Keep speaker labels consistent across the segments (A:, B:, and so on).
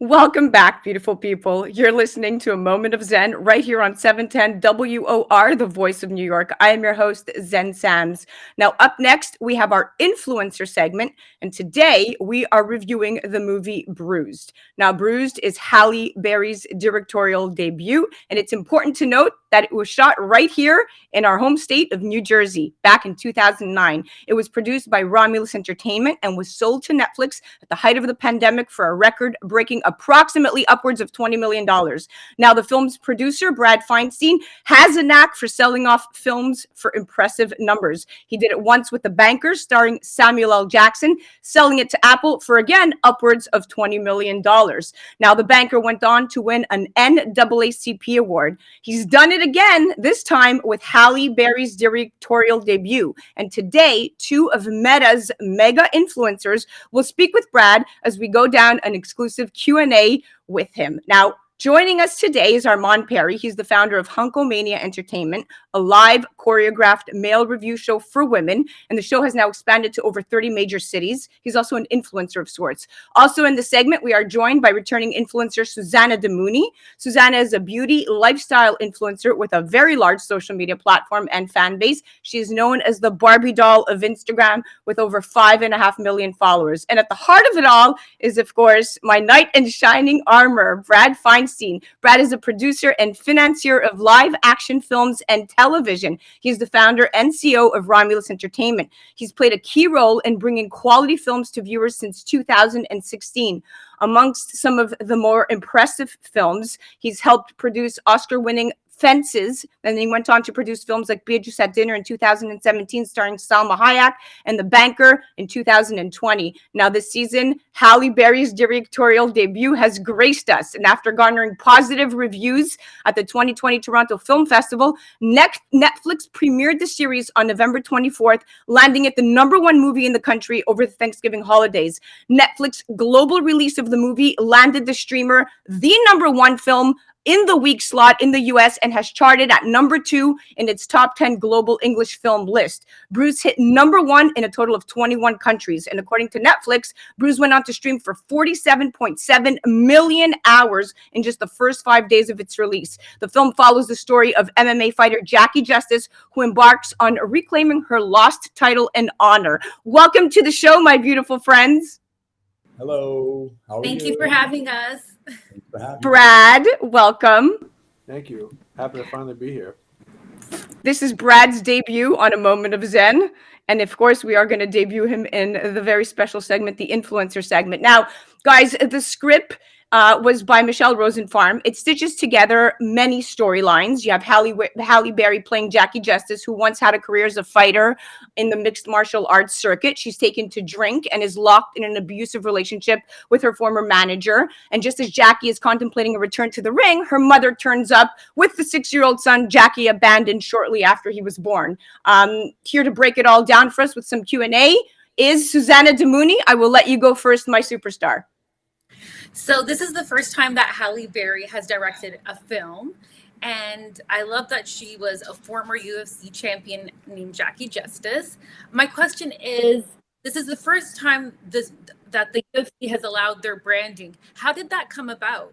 A: Welcome back, beautiful people. You're listening to A Moment of Zen right here on 710 WOR, the voice of New York. I am your host, Zen Sams. Now, up next, we have our influencer segment, and today we are reviewing the movie Bruised. Now, Bruised is Halle Berry's directorial debut, and it's important to note that it was shot right here in our home state of New Jersey back in 2009. It was produced by Romulus Entertainment and was sold to Netflix at the height of the pandemic for a record-breaking approximately upwards of $20 million. Now, the film's producer, Brad Feinstein, has a knack for selling off films for impressive numbers. He did it once with The Banker, starring Samuel L. Jackson, selling it to Apple for, again, upwards of $20 million. Now, The Banker went on to win an NAACP award. He's done it again, this time with Halle Berry's directorial debut. And today, two of Meta's mega influencers will speak with Brad as we go down an exclusive Q&A with him. Now, joining us today is Armand Peri. He's the founder of Hunkomania Entertainment, a live choreographed male review show for women. And the show has now expanded to over 30 major cities. He's also an influencer of sorts. Also in the segment, we are joined by returning influencer Susana Damouni. Susana is a beauty lifestyle influencer with a very large social media platform and fan base. She is known as the Barbie doll of Instagram with over 5.5 million followers. And at the heart of it all is, of course, my knight in shining armor, Brad Feinstein. Brad is a producer and financier of live action films and television. He's the founder and CEO of Romulus Entertainment. He's played a key role in bringing quality films to viewers since 2016. Amongst some of the more impressive films, he's helped produce Oscar-winning Fences, and then he went on to produce films like Beatrice at Dinner in 2017, starring Salma Hayek, and The Banker in 2020. Now, this season, Halle Berry's directorial debut has graced us, and after garnering positive reviews at the 2020 Toronto Film Festival, Netflix premiered the series on November 24th, landing it the #1 movie in the country over the Thanksgiving holidays. Netflix global release of the movie landed the streamer the #1 film in the week slot in the US and has charted at #2 in its top 10 global English film list. Bruised hit #1 in a total of 21 countries. And according to Netflix, Bruised went on to stream for 47.7 million hours in just the first 5 days of its release. The film follows the story of MMA fighter Jackie Justice, who embarks on reclaiming her lost title and honor. Welcome to the show, my beautiful friends.
B: Hello. How are you?
C: Thank you for having us.
B: Thanks for having me.
A: Brad, welcome.
D: Thank you. Happy to finally be here.
A: This is Brad's debut on A Moment of Zen. And of course, we are going to debut him in the very special segment, the influencer segment. Now, guys, the script was by Michelle Rosenfarm. It stitches together many storylines. You have Halle Berry playing Jackie Justice, who once had a career as a fighter in the mixed martial arts circuit. She's taken to drink and is locked in an abusive relationship with her former manager. And just as Jackie is contemplating a return to the ring, her mother turns up with the 6-year-old son Jackie abandoned shortly after he was born. Here to break it all down for us with some Q&A is Susana Damouni. I will let you go first, my superstar.
C: So this is the first time that Halle Berry has directed a film. And I love that she was a former UFC champion named Jackie Justice. My question is, this is the first time that the UFC has allowed their branding. How did that come about?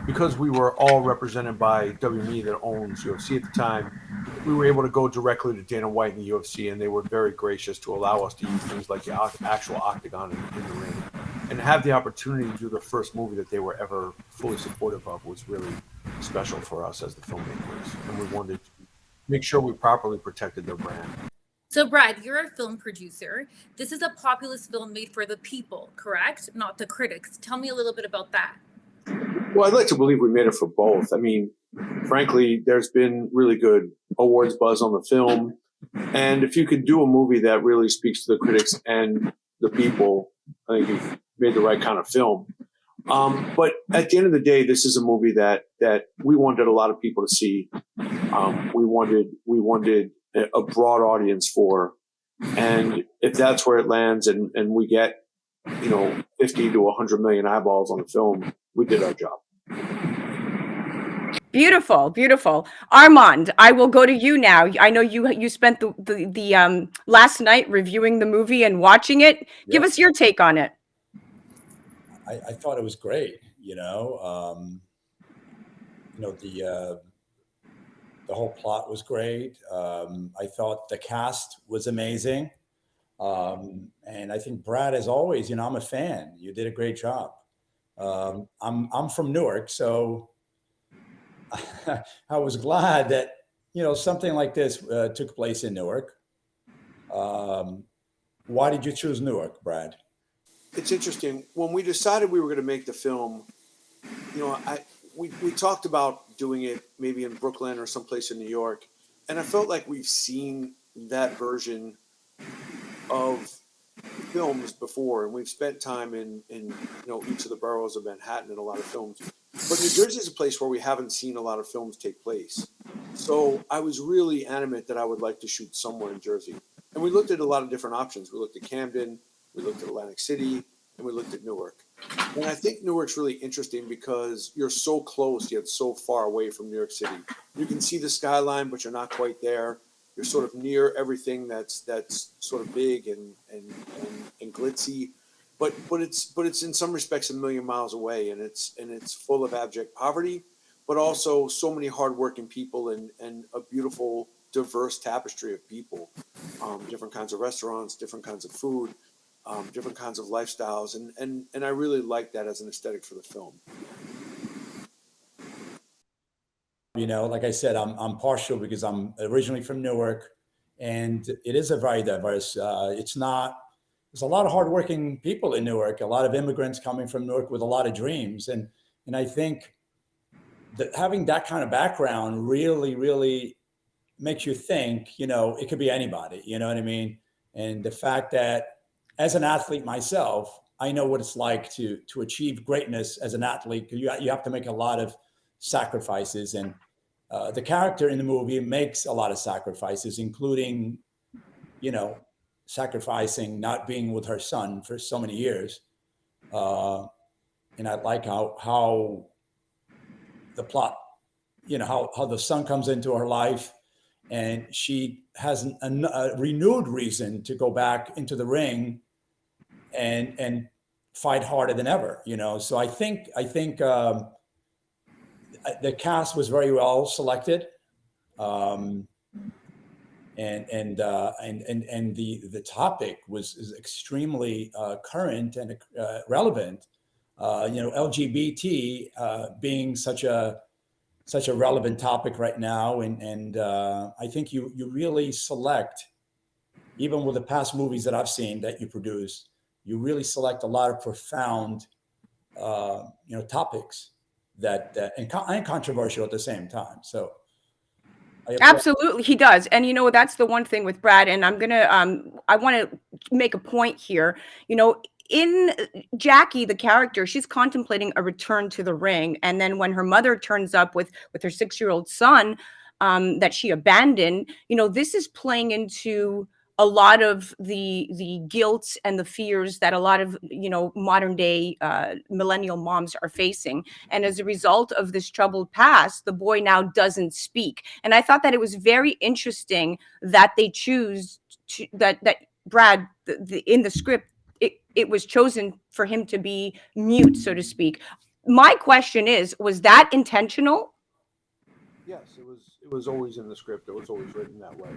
D: Because we were all represented by WME that owns UFC at the time, we were able to go directly to Dana White and the UFC, and they were very gracious to allow us to use things like the actual octagon in the ring. And have the opportunity to do the first movie that they were ever fully supportive of was really special for us as the filmmakers. And we wanted to make sure we properly protected their brand.
C: So Brad, you're a film producer. This is a populist film made for the people, correct? Not the critics. Tell me a little bit about that.
D: Well, I'd like to believe we made it for both. I mean, frankly, there's been really good awards buzz on the film. And if you could do a movie that really speaks to the critics and the people, I think you've made the right kind of film. But at the end of the day, this is a movie that we wanted a lot of people to see. We wanted a broad audience for. And if that's where it lands and we get, 50 to 100 million eyeballs on the film, we did our job.
A: Beautiful, beautiful. Armand, I will go to you now. I know you spent the last night reviewing the movie and watching it. Give us your take on it.
B: I thought it was great. The whole plot was great. I thought the cast was amazing. And I think Brad, as always, I'm a fan. You did a great job. I'm from Newark, so I was glad that something like this took place in Newark. Why did you choose Newark, Brad?
D: It's interesting. When we decided we were going to make the film, we talked about doing it maybe in Brooklyn or someplace in New York, and I felt like we've seen that version of films before, and we've spent time in each of the boroughs of Manhattan in a lot of films. But New Jersey is a place where we haven't seen a lot of films take place. So I was really animate that I would like to shoot somewhere in Jersey. And we looked at a lot of different options. We looked at Camden, we looked at Atlantic City, and we looked at Newark. And I think Newark's really interesting because you're so close yet so far away from New York City. You can see the skyline, but you're not quite there. You're sort of near everything that's sort of big and glitzy, but it's in some respects a million miles away, and it's full of abject poverty, but also so many hardworking people and a beautiful, diverse tapestry of people, different kinds of restaurants, different kinds of food, different kinds of lifestyles, and I really like that as an aesthetic for the film.
B: Like I said, I'm partial because I'm originally from Newark, and it is a very diverse. There's a lot of hardworking people in Newark, a lot of immigrants coming from Newark with a lot of dreams, and I think that having that kind of background really, really makes you think. It could be anybody. You know what I mean? And the fact that as an athlete myself, I know what it's like to achieve greatness as an athlete. You have to make a lot of sacrifices, and the character in the movie makes a lot of sacrifices, including, sacrificing not being with her son for so many years. And I like how the plot, how the son comes into her life, and she has a renewed reason to go back into the ring and fight harder than ever. So I think the cast was very well selected, and the topic is extremely current and relevant. LGBT being such a relevant topic right now, and I think you really select, even with the past movies that I've seen that you produce, you really select a lot of profound topics that and controversial at the same time. So
A: absolutely he does. And that's the one thing with Brad, and I'm gonna I want to make a point here. In Jackie, the character, she's contemplating a return to the ring, and then when her mother turns up with her 6-year-old son that she abandoned, this is playing into a lot of the guilt and the fears that a lot of modern day millennial moms are facing. And as a result of this troubled past, the boy now doesn't speak. And I thought that it was very interesting that they choose to, that Brad, in the script, it was chosen for him to be mute, so to speak. My question is, was that intentional?
D: Yes, it was always in the script. It was always written that way.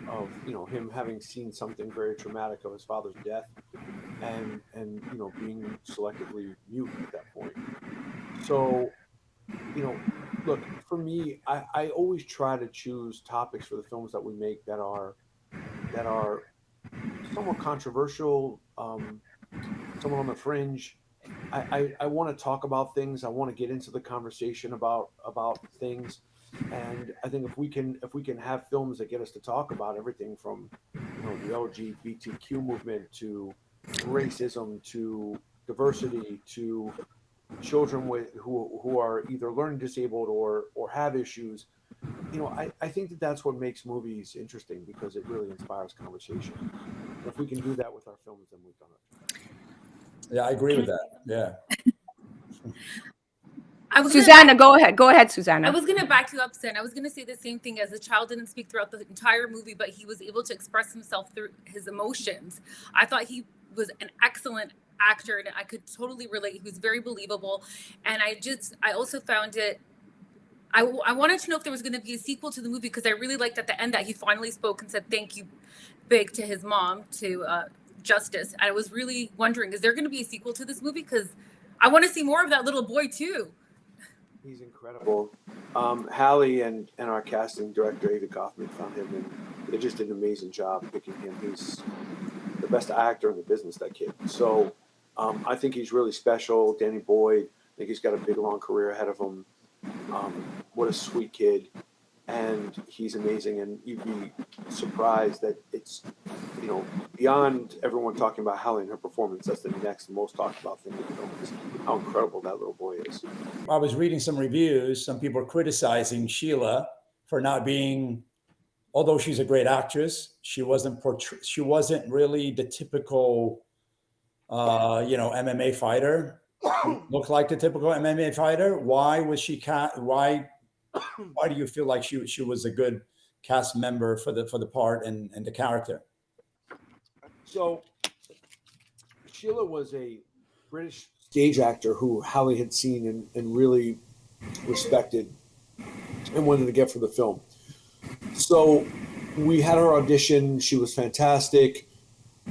D: Of him having seen something very traumatic of his father's death, and being selectively mute at that point. So look, for me, I always try to choose topics for the films that we make that are somewhat controversial, somewhat on the fringe. I want to talk about things. I want to get into the conversation about things. And I think if we can have films that get us to talk about everything from the LGBTQ movement to racism to diversity to children who are either learning disabled or have issues, I think that's what makes movies interesting, because it really inspires conversation. And if we can do that with our films, then we've done it.
B: Yeah, I agree with that. Yeah.
A: Susana, go ahead, Susana.
C: I was going to back you up, Sen. I was going to say the same thing. As the child didn't speak throughout the entire movie, but he was able to express himself through his emotions. I thought he was an excellent actor, and I could totally relate. He was very believable. And I also found it, I wanted to know if there was going to be a sequel to the movie, because I really liked at the end that he finally spoke and said thank you big to his mom, to Justice. I was really wondering, is there going to be a sequel to this movie? Because I want to see more of that little boy too.
D: He's incredible. Halle and our casting director, Ava Kaufman, found him, and they just did an amazing job picking him. He's the best actor in the business, that kid. So I think he's really special. Danny Boyd, I think he's got a big, long career ahead of him. What a sweet kid. And he's amazing. And you'd be surprised that it's, beyond everyone talking about Halle and her performance, that's the next most talked about thing in the film, is how incredible that little boy is.
B: I was reading some reviews. Some people are criticizing Sheila for not being, although she's a great actress, she wasn't really the typical, MMA fighter. Looked like the typical MMA fighter. Why was she why do you feel like she was a good cast member for the part and the character?
D: So Sheila was a British stage actor who Halle had seen and really respected and wanted to get for the film. So we had her audition. She was fantastic.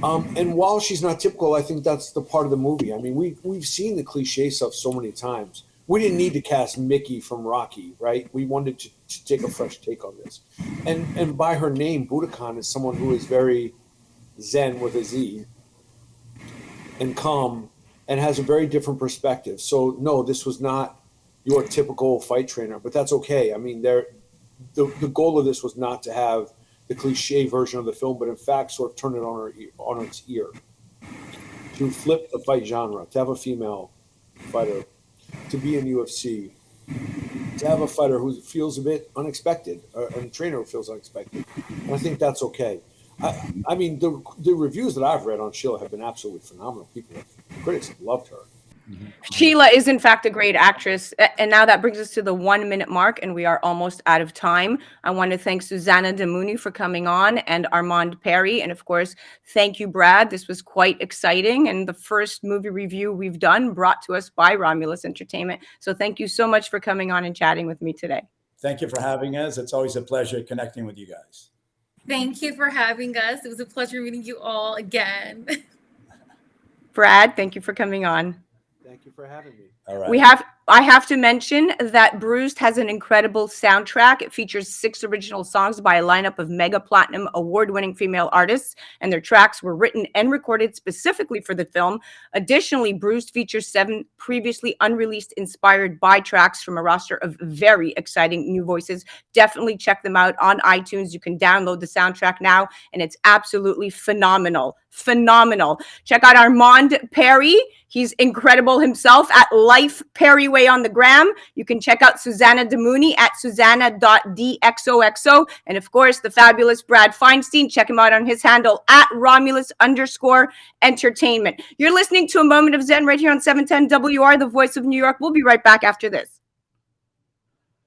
D: And while she's not typical, I think that's the part of the movie. I mean, we've seen the cliche stuff so many times. We didn't need to cast Mickey from Rocky, right? We wanted to take a fresh take on this. And by her name, Budokan is someone who is very zen with a Z and calm and has a very different perspective. So no, this was not your typical fight trainer, but that's okay. I mean, the goal of this was not to have the cliche version of the film, but in fact sort of turn it on its ear, to flip the fight genre, to have a female fighter, to be in UFC, to have a fighter who feels a bit unexpected, and a trainer who feels unexpected. And I think that's okay. I mean, the reviews that I've read on Sheila have been absolutely phenomenal. Critics have loved her.
B: Mm-hmm.
A: Sheila is, in fact, a great actress. And now that brings us to the 1 minute mark, and we are almost out of time. I want to thank Susana Damouni for coming on, and Armand Peri. And of course, thank you, Brad. This was quite exciting, and the first movie review we've done brought to us by Romulus Entertainment. So thank you so much for coming on and chatting with me today.
B: Thank you for having us. It's always a pleasure connecting with you guys.
C: Thank you for having us. It was a pleasure meeting you all again.
A: Brad, thank you for coming on.
D: Thank you for having me.
B: All right.
A: I have to mention that Bruised has an incredible soundtrack. It features 6 original songs by a lineup of mega platinum award-winning female artists, and their tracks were written and recorded specifically for the film. Additionally, Bruised features 7 previously unreleased inspired by tracks from a roster of very exciting new voices. Definitely check them out on iTunes. You can download the soundtrack now, and it's absolutely phenomenal. Phenomenal. Check out Armand Peri. He's incredible himself at Life Perryway on the gram. You can check out Susana Damouni at susana.dxoxo. And of course, the fabulous Brad Feinstein. Check him out on his handle at Romulus_Entertainment. You're listening to A Moment of Zen right here on 710 WR, the voice of New York. We'll be right back after this.